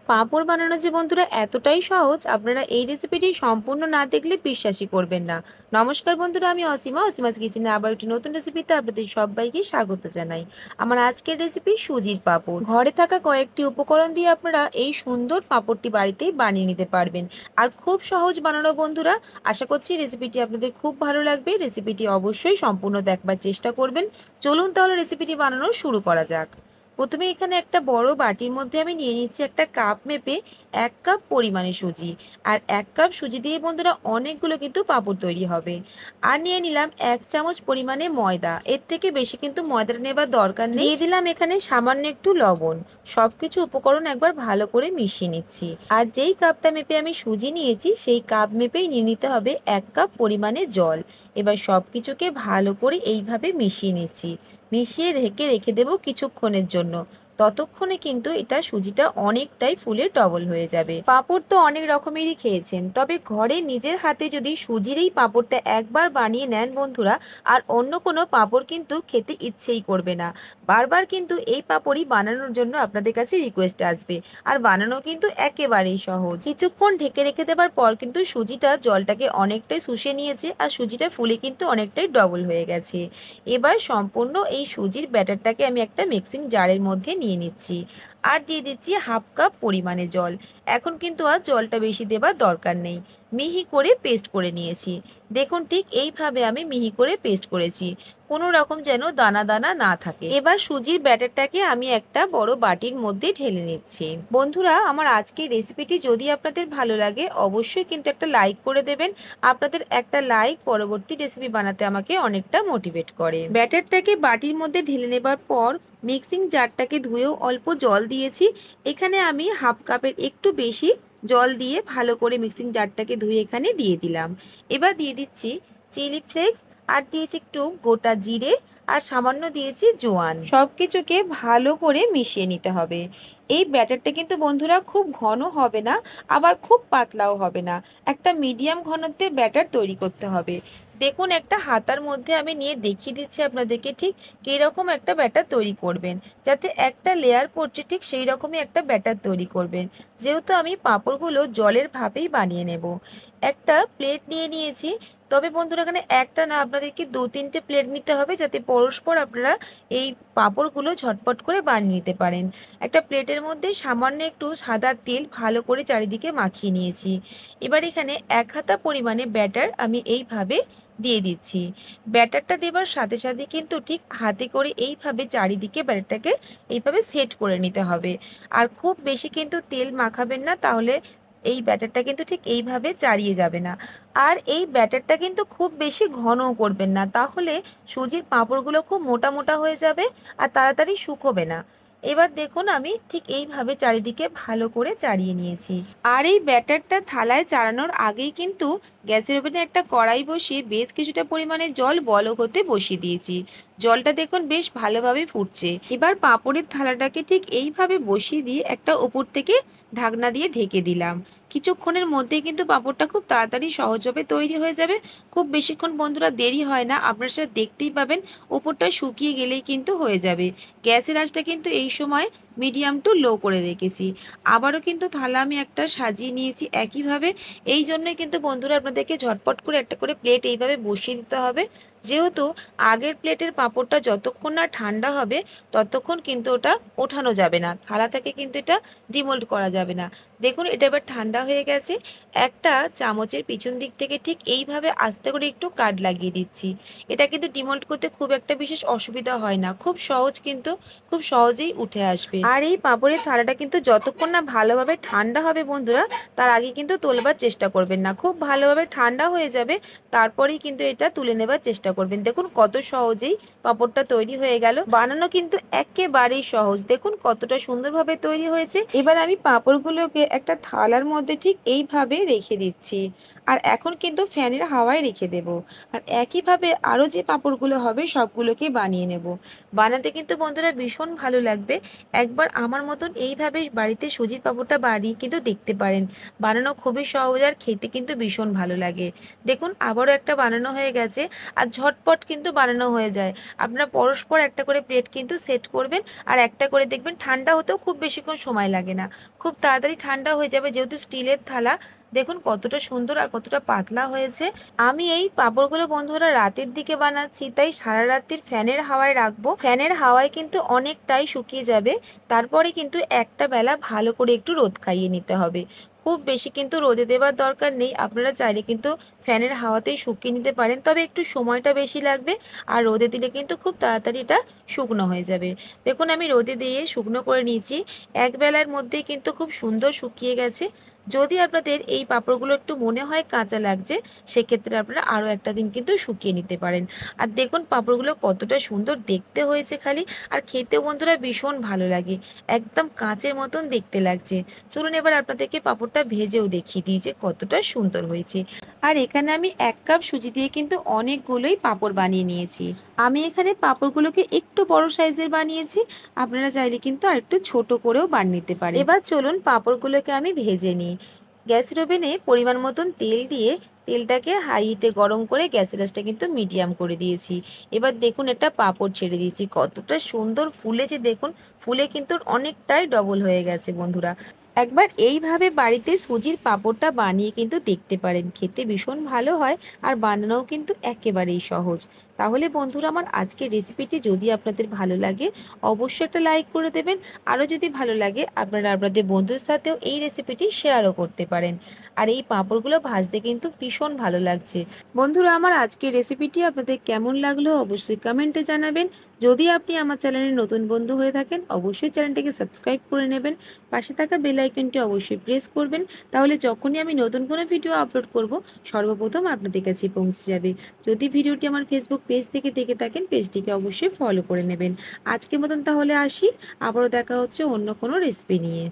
পাঁপড় বানানো যে বন্ধুরা এতটাই সহজ, আপনারা এই রেসিপিটি সম্পূর্ণ না দেখলে বিশ্বাসই করবেন না। নমস্কার বন্ধুরা, আমি অসীমাস কিচেনে আবার একটি নতুন রেসিপিতে আপনাদের সবাইকে স্বাগত জানাই। আমার আজকের রেসিপি সুজির পাঁপড়। ঘরে থাকা কয়েকটি উপকরণ দিয়ে আপনারা এই সুন্দর পাঁপড়টি বাড়িতেই বানিয়ে নিতে পারবেন, আর খুব সহজ বানানো বন্ধুরা। আশা করছি রেসিপিটি আপনাদের খুব ভালো লাগবে। রেসিপিটি অবশ্যই সম্পূর্ণ দেখবার চেষ্টা করবেন। চলুন তাহলে রেসিপিটি বানানো শুরু করা যাক। প্রথমে এখানে একটা বড় বাটির মধ্যে আমি নিয়ে নিচ্ছি একটা কাপ মেপে 1 কাপ পরিমাণে সুজি। আর 1 কাপ সুজি দিয়ে বন্ধুরা অনেকগুলো কিন্তু পাঁপড় তৈরি হবে। আর নিয়ে নিলাম 1 চামচ পরিমাণে ময়দা, এর থেকে বেশি কিন্তু ময়দাটা নেবার দরকার নেই। দিয়ে দিলাম এখানে সামান্য একটু লবণ। সব কিছু উপকরণ একবার ভালো করে মিশিয়ে নিচ্ছি। আর যেই কাপটা মেপে আমি সুজি নিয়েছি সেই কাপ মেপেই নিয়ে নিতে হবে 1 কাপ পরিমাণে জল। এবার সব কিছুকে ভালো করে এইভাবে মিশিয়ে নিচ্ছি। মিশিয়ে ঢেকে রেখে দেবো কিছুক্ষণের জন্য। ততক্ষণে কিন্তু এটা সুজিটা অনেকটাই ফুলে ডবল হয়ে যাবে। পাঁপড় তো অনেক রকমেরই খেয়েছেন, তবে ঘরে নিজের হাতে যদি সুজির এই পাঁপড়টা একবার বানিয়ে নেন বন্ধুরা, আর অন্য কোনো পাঁপড় কিন্তু খেতে ইচ্ছেই করবে না। বারবার কিন্তু এই পাঁপড়ই বানানোর জন্য আপনাদের কাছে রিকোয়েস্ট আসবে। আর বানানো কিন্তু একেবারেই সহজ। কিছুক্ষণ ঢেকে রেখে দেবার পর কিন্তু সুজিটা জলটাকে অনেকটাই শুষে নিয়েছে, আর সুজিটা ফুলে কিন্তু অনেকটাই ডবল হয়ে গেছে। এবার সম্পূর্ণ এই সুজির ব্যাটারটাকে আমি একটা মিক্সিং জারের মধ্যে নিয়ে নিচ্ছি। আর দিয়ে দিচ্ছি 1/2 কাপ পরিমাণে জল। এখন কিন্তু আর জলটা বেশি দেবার দরকার নেই। মিহি করে পেস্ট করে নিয়েছি। দেখুন ঠিক এইভাবে আমি মিহি করে পেস্ট করেছি, কোনো রকম যেন দানা দানা না থাকে। এবার সুজির ব্যাটারটাকে আমি একটা বড় বাটির মধ্যে ঢেলে নিচ্ছি। বন্ধুরা, আমার আজকের রেসিপিটি যদি আপনাদের ভালো লাগে অবশ্যই কিন্তু একটা লাইক করে দেবেন। আপনাদের একটা লাইক পরবর্তী রেসিপি বানাতে আমাকে অনেকটা মোটিভেট করে। ব্যাটারটাকে বাটির মধ্যে ঢেলে নেবার পর মিক্সিং জারটাকে ধুয়েও অল্প জল দিয়েছি। এখানে আমি 1/2 কাপের একটু বেশি জল দিয়ে ভালো করে মিক্সিং জারটাকে ধুয়ে এখানে দিয়ে দিলাম। এবার দিয়ে দিচ্ছি চিলি ফ্লেক্স, আর দিয়েছি একটু গোটা জিরে, আর সামান্য দিয়েছি জোয়ান। সব কিছুকে ভালো করে মিশিয়ে নিতে হবে। এই ব্যাটারটা কিন্তু বন্ধুরা খুব ঘন হবে না, আবার খুব পাতলাও হবে না। একটা মিডিয়াম ঘনত্বের ব্যাটার তৈরি করতে হবে। দেখুন একটা হাতার মধ্যে আমি নিয়ে দেখিয়ে দিচ্ছি আপনাদেরকে ঠিক কীরকম একটা ব্যাটার তৈরি করবেন, যাতে একটা লেয়ার পড়ছে ঠিক সেই রকমই একটা ব্যাটার তৈরি করবেন। যেহেতু আমি পাঁপড়গুলো জলের ভাপেই বানিয়ে নেব। একটা প্লেট নিয়ে নিয়েছি, তবে বন্ধুরা এখানে একটা না, আপনাদেরকে 2-3টে প্লেট নিতে হবে, যাতে পরস্পর আপনারা এই পাঁপড়গুলো ঝটপট করে বানিয়ে নিতে পারেন। একটা প্লেটের মধ্যে সামান্য একটু সাদা তেল ভালো করে চারিদিকে মাখিয়ে নিয়েছি। এবার এখানে 1 হাতা পরিমাণে ব্যাটার আমি এইভাবে দিয়ে দিচ্ছি। ব্যাটারটা দেবার সাথে সাথে কিন্তু ঠিক হাতে করে এইভাবে চারিদিকে ব্যাটারটাকে এইভাবে সেট করে নিতে হবে। আর খুব বেশি কিন্তু তেল মাখাবেন না, তাহলে এই ব্যাটারটা কিন্তু ঠিক এইভাবে চাড়িয়ে যাবে না। আর এই ব্যাটারটা কিন্তু খুব বেশি ঘনও করবেন না, তাহলে সুজির পাঁপড়গুলো খুব মোটা মোটা হয়ে যাবে আর তাড়াতাড়ি শুকোবে না। এবার দেখুন আমি ঠিক এইভাবে চারিদিকে ভালো করে চাড়িয়ে নিয়েছি। আর এই ব্যাটারটা থালায় চাড়ানোর আগেই কিন্তু গ্যাসের ওভেনে একটা কড়াই বসিয়ে বেশ কিছুটা পরিমাণে জল বলক হতে বসিয়ে দিয়েছি। জলটা দেখুন বেশ ভালোভাবে ফুটছে। এবার পাঁপড়ের থালাটাকে ঠিক এইভাবে বসিয়ে দিয়ে একটা ওপর থেকে ঢাকনা দিয়ে ঢেকে দিলাম। কিছুক্ষণের মধ্যেই কিন্তু পাঁপড়টা খুব তাড়াতাড়ি সহজভাবে তৈরি হয়ে যাবে। খুব বেশিক্ষণ বন্ধুরা দেরি হয় না, আপনারা সেটা দেখতেই পাবেন। ওপরটা শুকিয়ে গেলেই কিন্তু হয়ে যাবে। গ্যাসের আঁচটা কিন্তু এই সময় মিডিয়াম টু লো করে রেখেছি। আবারও কিন্তু থালা আমি একটা সাজিয়ে নিয়েছি একইভাবে। এই জন্যই কিন্তু বন্ধুরা আপনাদেরকে ঝটপট করে একটা করে প্লেট এইভাবে বসিয়ে দিতে হবে। যেহেতু আগের প্লেটের পাঁপড়টা যতক্ষণ না ঠান্ডা হবে ততক্ষণ কিন্তু ওটা ওঠানো যাবে না, থালা থেকে কিন্তু এটা ডিমোল্ড করা যাবে না। দেখুন এটা এবার ঠান্ডা হয়ে গেছে। একটা চামচের পিছন দিক থেকে ঠিক এইভাবে আস্তে করে একটু কাট লাগিয়ে দিচ্ছি। এটা কিন্তু ডিমোল্ড করতে খুব একটা বিশেষ অসুবিধা হয় না, খুব সহজ, কিন্তু খুব সহজেই উঠে আসবে। আর এই পাঁপড়ের থালাটা কিন্তু যতক্ষণ না ভালোভাবে ঠান্ডা হবে বন্ধুরা, তার আগে কিন্তু তোলবার চেষ্টা করবেন না। খুব ভালোভাবে ঠান্ডা হয়ে যাবে, তারপরেই কিন্তু এটা তুলে নেবার চেষ্টা করবেন। দেখুন কত সহজেই পাঁপড়টা তৈরি হয়ে গেল। বানানো কিন্তু একেবারেই সহজ। দেখুন কতটা সুন্দরভাবে তৈরি হয়েছে। এবার আমি পাঁপড়গুলোকে একটা থালার মধ্যে ঠিক এইভাবে রেখে দিচ্ছি। আর এখন কিন্তু ফ্যানের হাওয়ায় রেখে দেব। আর একইভাবে আরও যে পাঁপড়গুলো হবে সবগুলোকে বানিয়ে নেব। বানাতে কিন্তু বন্ধুরা ভীষণ ভালো লাগবে। একবার আমার মতন এইভাবে বাড়িতে সুজির পাঁপড়টা বানিয়ে কিন্তু দেখতে পারেন। বানানো খুবই সহজ আর খেতে কিন্তু ভীষণ ভালো লাগে। দেখুন আবারও একটা বানানো হয়ে গেছে। আর ঝটপট কিন্তু বানানো হয়ে যায়। আপনারা পরস্পর একটা করে প্লেট কিন্তু সেট করবেন, আর একটা করে দেখবেন ঠান্ডা হতেও খুব বেশিক্ষণ সময় লাগে না, খুব তাড়াতাড়ি ঠান্ডা হয়ে যাবে। যেহেতু স্টিলের থালা, দেখুন কতটা সুন্দর আর কতটা পাতলা হয়েছে। আমি এই পাঁপড়গুলো বন্ধুরা রাতের দিকে বানাচ্ছি, তাই সারা রাত্রির ফ্যানের হাওয়ায় রাখবো। ফ্যানের হাওয়ায় কিন্তু অনেকটাই শুকিয়ে যাবে। তারপরে কিন্তু একটা বেলা ভালো করে একটু রোদ খাইয়ে নিতে হবে। খুব বেশি কিন্তু রোদে দেওয়ার দরকার নেই, আপনারা চাইলে কিন্তু ফ্যানের হাওয়াতেই শুকিয়ে নিতে পারেন, তবে একটু সময়টা বেশি লাগবে। আর রোদে দিলে কিন্তু খুব তাড়াতাড়ি এটা শুকনো হয়ে যাবে। দেখুন আমি রোদে দিয়ে শুকনো করে নিয়েছি, এক বেলার মধ্যেই কিন্তু খুব সুন্দর শুকিয়ে গেছে। যদি আপনাদের এই পাঁপড়গুলো একটু মনে হয় কাঁচা লাগছে, সেক্ষেত্রে আপনারা আরও একটা দিন কিন্তু শুকিয়ে নিতে পারেন। আর দেখুন পাঁপড়গুলো কতটা সুন্দর দেখতে হয়েছে খালি, আর খেতেও বন্ধুরা ভীষণ ভালো লাগে, একদম কাঁচের মতন দেখতে লাগছে। চলুন এবার আপনাদেরকে পাঁপড়টা ভেজেও দেখিয়ে দিই যে কতটা সুন্দর হয়েছে। আর এখানে আমি 1 কাপ সুজি দিয়ে কিন্তু অনেকগুলোই পাঁপড় বানিয়ে নিয়েছি। আমি এখানে পাঁপড়গুলোকে একটু বড় সাইজের বানিয়েছি, আপনারা চাইলে কিন্তু আর একটু ছোট করেও বানিয়ে নিতে পারেন। এবার চলুন পাঁপড়গুলোকে আমি ভেজে নিই। গ্যাসের ওভেনে পরিমাণ মতন তেল দিয়ে তেলটাকে হাই হিটে গরম করে গ্যাসের আঁচটা কিন্তু মিডিয়াম করে দিয়েছি। এবার দেখুন এটা পাঁপড় ছেড়ে দিয়েছি, কতটা সুন্দর ফুলেছে দেখুন, ফুলে কিন্তু অনেকটাই ডবল হয়ে গেছে বন্ধুরা। একবার এইভাবে বাড়িতে সুজির পাঁপড়টা বানিয়ে কিন্তু দেখতে পারেন, খেতে ভীষণ ভালো হয়, আর বানানোও কিন্তু একেবারেই সহজ। তাহলে বন্ধুরা আমার আজকের রেসিপিটি যদি আপনাদের ভালো লাগে অবশ্যই একটা লাইক করে দেবেন। আরও যদি ভালো লাগে আপনারা আপনাদের বন্ধুর সাথেও এই রেসিপিটি শেয়ারও করতে পারেন। আর এই পাঁপড়গুলো ভাজতে কিন্তু ভীষণ ভালো লাগছে। বন্ধুরা আমার আজকের রেসিপিটি আপনাদের কেমন লাগলো অবশ্যই কমেন্টে জানাবেন। যদি আপনি আমার চ্যানেলে নতুন বন্ধু হয়ে থাকেন অবশ্যই চ্যানেলটিকে সাবস্ক্রাইব করে নেবেন, পাশে থাকা বেল আইকনটি অবশ্যই প্রেস করবেন, তাহলে যখনই আমি নতুন কোনো ভিডিও আপলোড করব সর্বপ্রথম আপনাদের কাছে পৌঁছে যাবে। যদি ভিডিওটি আমার ফেসবুক পেজ থেকে দেখে থাকেন পেজটিকে অবশ্যই ফলো করে নেবেন। আজকের মতন তাহলে আসি, আবারও দেখা হচ্ছে অন্য কোনো রেসিপি নিয়ে।